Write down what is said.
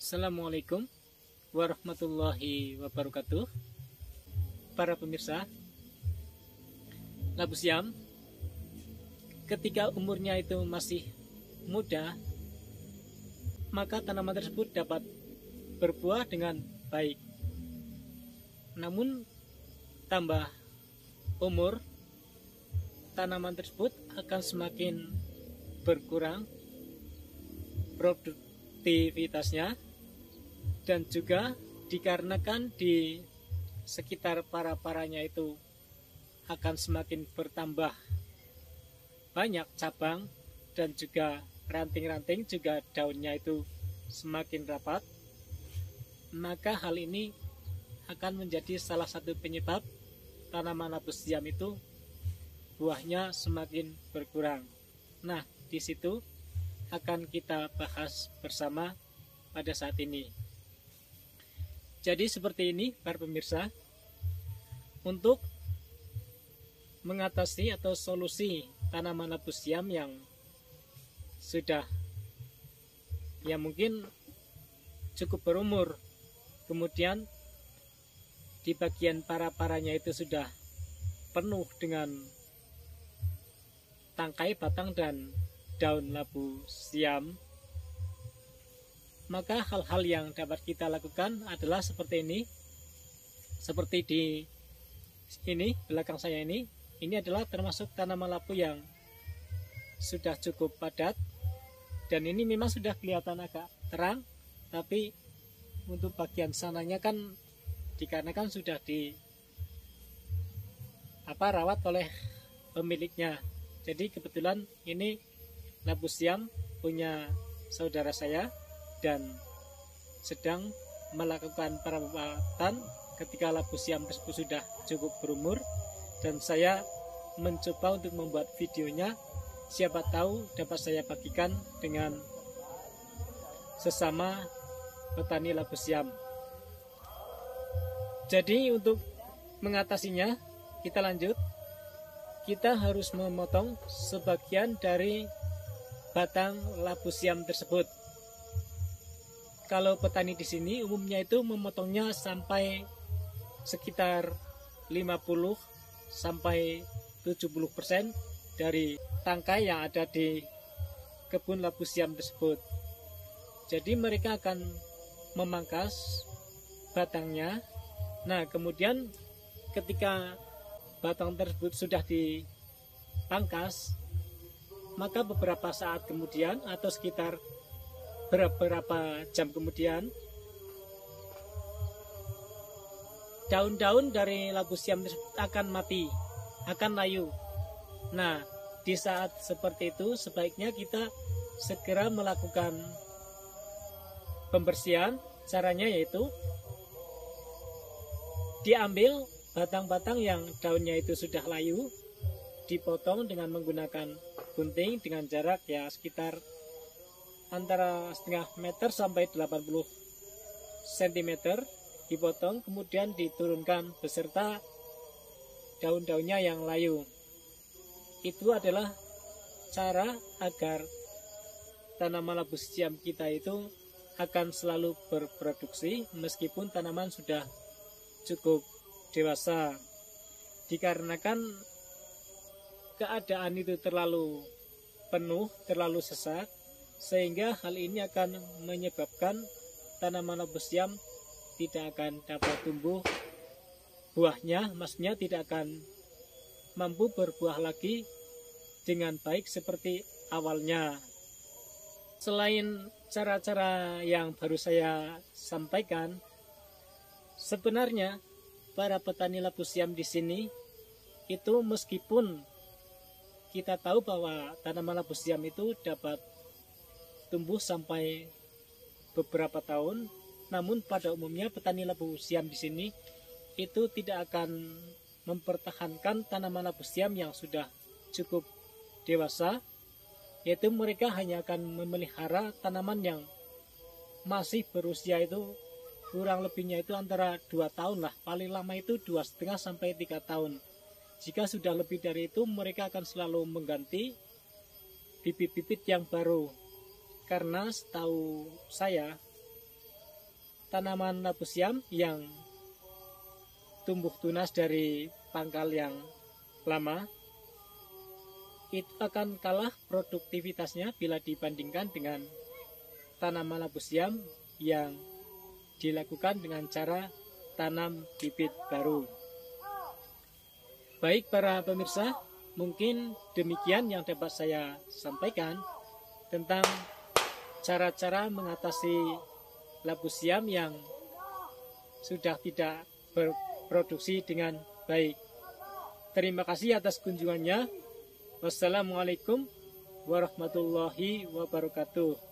Assalamualaikum warahmatullahi wabarakatuh. Para pemirsa, labu siam ketika umurnya itu masih muda, maka tanaman tersebut dapat berbuah dengan baik. Namun tambah umur, tanaman tersebut akan semakin berkurang produktivitasnya, dan juga dikarenakan di sekitar para-paranya itu akan semakin bertambah banyak cabang dan juga ranting-ranting, juga daunnya itu semakin rapat, maka hal ini akan menjadi salah satu penyebab tanaman labu siam itu buahnya semakin berkurang. Nah, di situ akan kita bahas bersama pada saat ini. Jadi seperti ini para pemirsa, untuk mengatasi atau solusi tanaman labu siam yang sudah mungkin cukup berumur, kemudian di bagian para-paranya itu sudah penuh dengan tangkai, batang, dan daun labu siam, maka hal-hal yang dapat kita lakukan adalah seperti ini. Seperti di ini belakang saya ini adalah termasuk tanaman labu yang sudah cukup padat, dan ini memang sudah kelihatan agak terang, tapi untuk bagian sananya kan dikarenakan sudah rawat oleh pemiliknya. Jadi kebetulan ini labu siam punya saudara saya dan sedang melakukan perawatan ketika labu siam tersebut sudah cukup berumur, dan saya mencoba untuk membuat videonya. Siapa tahu dapat saya bagikan dengan sesama petani labu siam. Jadi untuk mengatasinya, kita lanjut. Kita harus memotong sebagian dari batang labu siam tersebut. Kalau petani di sini umumnya itu memotongnya sampai sekitar 50 sampai 70% dari tangkai yang ada di kebun labu siam tersebut. Jadi mereka akan memangkas batangnya. Nah, kemudian ketika batang tersebut sudah dipangkas, maka beberapa saat kemudian atau sekitar beberapa jam kemudian, daun-daun dari labu siam tersebut akan mati, akan layu. Nah, di saat seperti itu sebaiknya kita segera melakukan pembersihan. Caranya yaitu diambil batang-batang yang daunnya itu sudah layu, dipotong dengan menggunakan gunting dengan jarak sekitar antara setengah meter sampai 80 cm, dipotong kemudian diturunkan beserta daun-daunnya yang layu. Itu adalah cara agar tanaman labu siam kita itu akan selalu berproduksi meskipun tanaman sudah cukup dewasa. Dikarenakan keadaan itu terlalu penuh, terlalu sesak, sehingga hal ini akan menyebabkan tanaman labu siam tidak akan dapat tumbuh buahnya, maksudnya tidak akan mampu berbuah lagi dengan baik seperti awalnya. Selain cara-cara yang baru saya sampaikan, sebenarnya para petani labu siam di sini itu meskipun kita tahu bahwa tanaman labu siam itu dapat tumbuh sampai beberapa tahun, namun pada umumnya petani labu siam di sini itu tidak akan mempertahankan tanaman labu siam yang sudah cukup dewasa, yaitu mereka hanya akan memelihara tanaman yang masih berusia itu kurang lebihnya itu antara 2 tahun lah, paling lama itu 2,5 sampai 3 tahun. Jika sudah lebih dari itu, mereka akan selalu mengganti bibit-bibit yang baru. Karena setahu saya tanaman labu siam yang tumbuh tunas dari pangkal yang lama itu akan kalah produktivitasnya bila dibandingkan dengan tanaman labu siam yang dilakukan dengan cara tanam bibit baru. Baik para pemirsa, mungkin demikian yang dapat saya sampaikan tentang cara-cara mengatasi labu siam yang sudah tidak berproduksi dengan baik. Terima kasih atas kunjungannya. Wassalamualaikum warahmatullahi wabarakatuh.